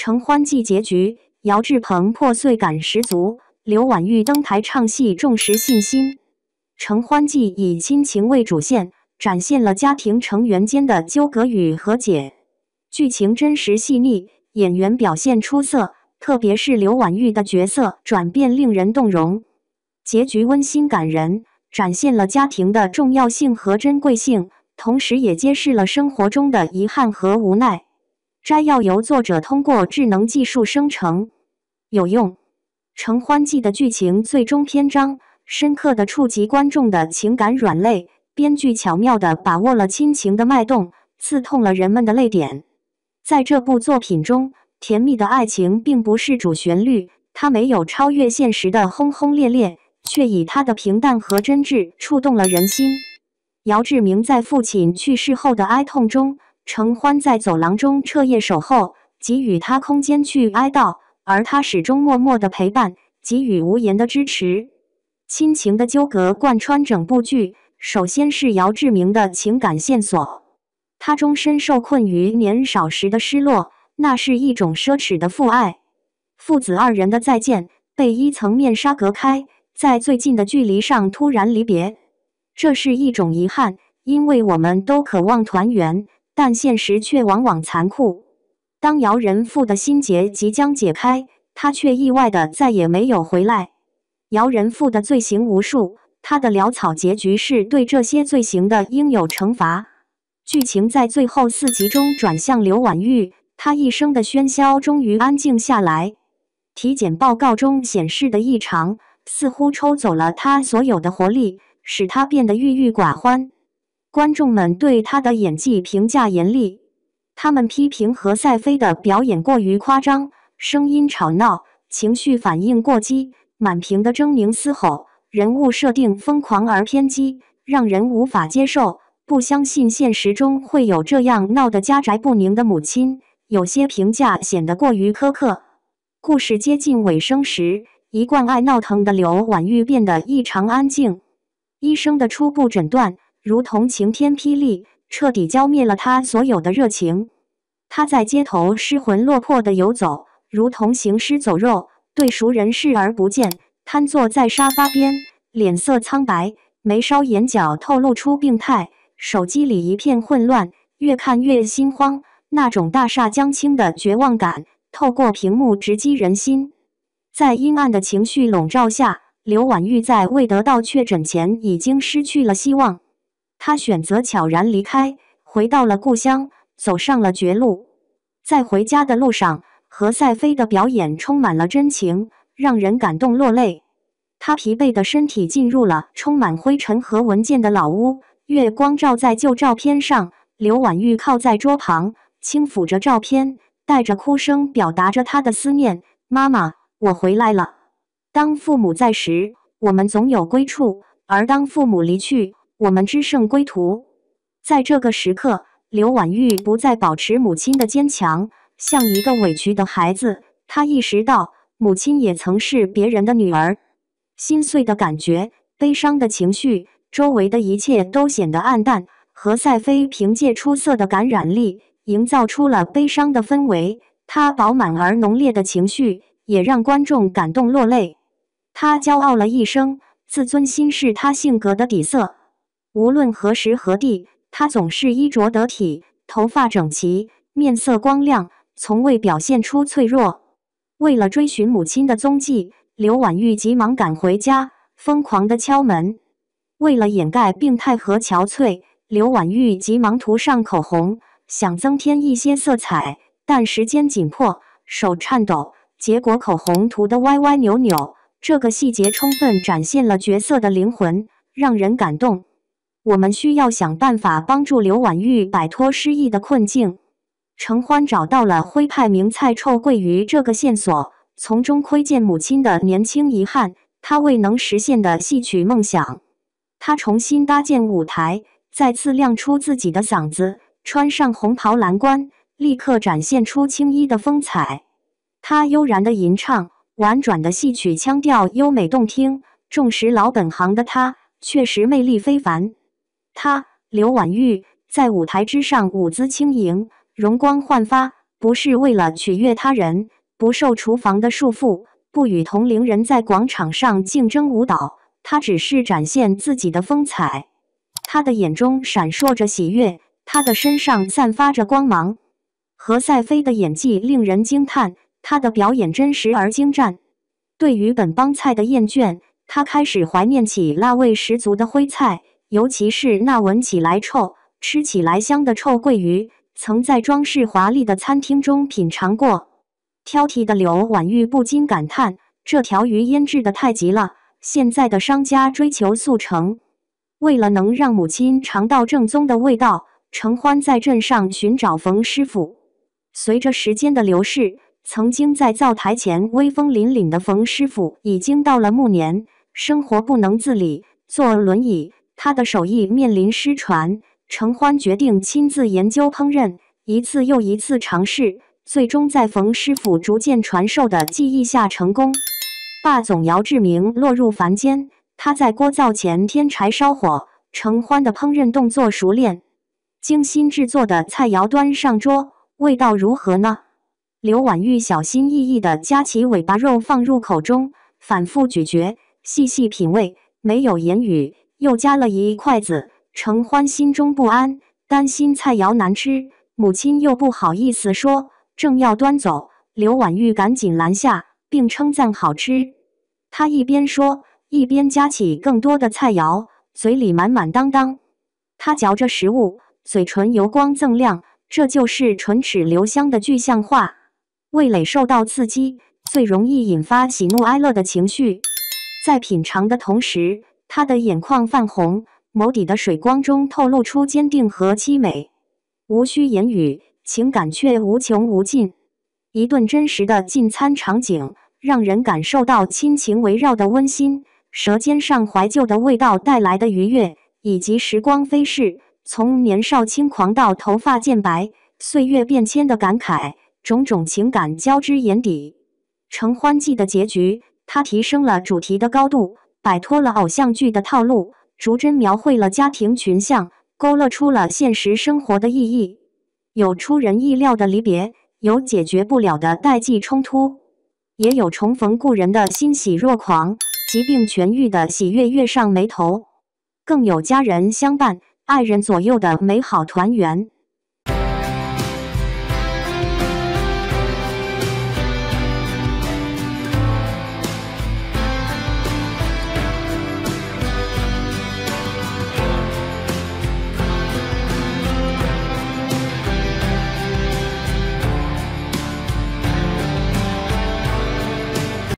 承欢记结局，姚志鹏破碎感十足，刘婉玉登台唱戏重拾信心。承欢记以亲情为主线，展现了家庭成员间的纠葛与和解，剧情真实细腻，演员表现出色，特别是刘婉玉的角色转变令人动容。结局温馨感人，展现了家庭的重要性和珍贵性，同时也揭示了生活中的遗憾和无奈。摘要由作者通过智能技术生成。有用。承欢记的剧情最终篇章深刻地触及观众的情感软肋，编剧巧妙地把握了亲情的脉动，刺痛了人们的泪点。在这部作品中，甜蜜的爱情并不是主旋律，它没有超越现实的轰轰烈烈，却以它的平淡和真挚触动了人心。姚志明在父亲去世后的哀痛中，承欢在走廊中彻夜守候，给予他空间去哀悼，而他始终默默的陪伴，给予无言的支持。亲情的纠葛贯穿整部剧，首先是姚志明的情感线索。他终身受困于年少时的失落，那是一种奢侈的父爱。父子二人的再见，被一层面纱隔开，在最近的距离上突然离别。这是一种遗憾，因为我们都渴望团圆，但现实却往往残酷。当姚仁父的心结即将解开，他却意外的再也没有回来。姚仁父的罪行无数，他的潦草结局是对这些罪行的应有惩罚。剧情在最后4集中转向刘婉玉，她一生的喧嚣终于安静下来。体检报告中显示的异常，似乎抽走了她所有的活力，使她变得郁郁寡欢。观众们对她的演技评价严厉，他们批评何赛飞的表演过于夸张，声音吵闹，情绪反应过激，满屏的狰狞嘶吼，人物设定疯狂而偏激，让人无法接受。不相信现实中会有这样闹得家宅不宁的母亲，有些评价显得过于苛刻。故事接近尾声时，一贯爱闹腾的刘婉玉变得异常安静。医生的初步诊断如同晴天霹雳，彻底浇灭了她所有的热情。她在街头失魂落魄地游走，如同行尸走肉，对熟人视而不见，瘫坐在沙发边，脸色苍白，眉梢眼角透露出病态。手机里一片混乱，越看越心慌，那种大厦将倾的绝望感透过屏幕直击人心。在阴暗的情绪笼罩下，刘婉玉在未得到确诊前已经失去了希望。她选择悄然离开，回到了故乡，走上了绝路。在回家的路上，何赛飞的表演充满了真情，让人感动落泪。他疲惫的身体进入了充满灰尘和文件的老屋，月光照在旧照片上，刘婉玉靠在桌旁，轻抚着照片，带着哭声表达着她的思念。妈妈，我回来了。当父母在时，我们总有归处，而当父母离去，我们只剩归途。在这个时刻，刘婉玉不再保持母亲的坚强，像一个委屈的孩子。她意识到，母亲也曾是别人的女儿。心碎的感觉，悲伤的情绪，周围的一切都显得暗淡。何赛飞凭借出色的感染力，营造出了悲伤的氛围。他饱满而浓烈的情绪，也让观众感动落泪。他骄傲了一生，自尊心是他性格的底色。无论何时何地，他总是衣着得体，头发整齐，面色光亮，从未表现出脆弱。为了追寻母亲的踪迹，刘婉玉急忙赶回家，疯狂地敲门。为了掩盖病态和憔悴，刘婉玉急忙涂上口红，想增添一些色彩，但时间紧迫，手颤抖，结果口红涂得歪歪扭扭。这个细节充分展现了角色的灵魂，让人感动。我们需要想办法帮助刘婉玉摆脱失忆的困境。承欢找到了徽派名菜臭鳜鱼这个线索，从中窥见母亲的年轻遗憾，她未能实现的戏曲梦想。他重新搭建舞台，再次亮出自己的嗓子，穿上红袍蓝冠，立刻展现出青衣的风采。他悠然的吟唱，婉转的戏曲腔调优美动听，重拾老本行的他确实魅力非凡。刘婉玉在舞台之上舞姿轻盈，容光焕发，不是为了取悦他人，不受厨房的束缚，不与同龄人在广场上竞争舞蹈，他只是展现自己的风采。他的眼中闪烁着喜悦，他的身上散发着光芒。何赛飞的演技令人惊叹，他的表演真实而精湛。对于本帮菜的厌倦，他开始怀念起辣味十足的徽菜，尤其是那闻起来臭、吃起来香的臭鳜鱼，曾在装饰华丽的餐厅中品尝过。挑剔的刘婉玉不禁感叹，这条鱼腌制得太急了，现在的商家追求速成。为了能让母亲尝到正宗的味道，程欢在镇上寻找冯师傅。随着时间的流逝，曾经在灶台前威风凛凛的冯师傅已经到了暮年，生活不能自理，坐轮椅，他的手艺面临失传。程欢决定亲自研究烹饪，一次又一次尝试，最终在冯师傅逐渐传授的技艺下成功。霸总姚志明落入凡间，他在锅灶前添柴烧火，程欢的烹饪动作熟练，精心制作的菜肴端上桌，味道如何呢？刘婉玉小心翼翼地夹起尾巴肉放入口中，反复咀嚼，细细品味，没有言语，又夹了一筷子。程欢心中不安，担心菜肴难吃，母亲又不好意思说，正要端走，刘婉玉赶紧拦下，并称赞好吃。他一边说，一边夹起更多的菜肴，嘴里满满当当。他嚼着食物，嘴唇油光锃亮，这就是唇齿留香的具象化。味蕾受到刺激，最容易引发喜怒哀乐的情绪。在品尝的同时，他的眼眶泛红，眸底的水光中透露出坚定和凄美。无需言语，情感却无穷无尽。一顿真实的进餐场景，让人感受到亲情围绕的温馨，舌尖上怀旧的味道带来的愉悦，以及时光飞逝，从年少轻狂到头发渐白，岁月变迁的感慨，种种情感交织眼底。承欢记的结局，它提升了主题的高度，摆脱了偶像剧的套路，逐帧描绘了家庭群像，勾勒出了现实生活的意义。有出人意料的离别，有解决不了的代际冲突，也有重逢故人的欣喜若狂，疾病痊愈的喜悦跃上眉头，更有家人相伴、爱人左右的美好团圆。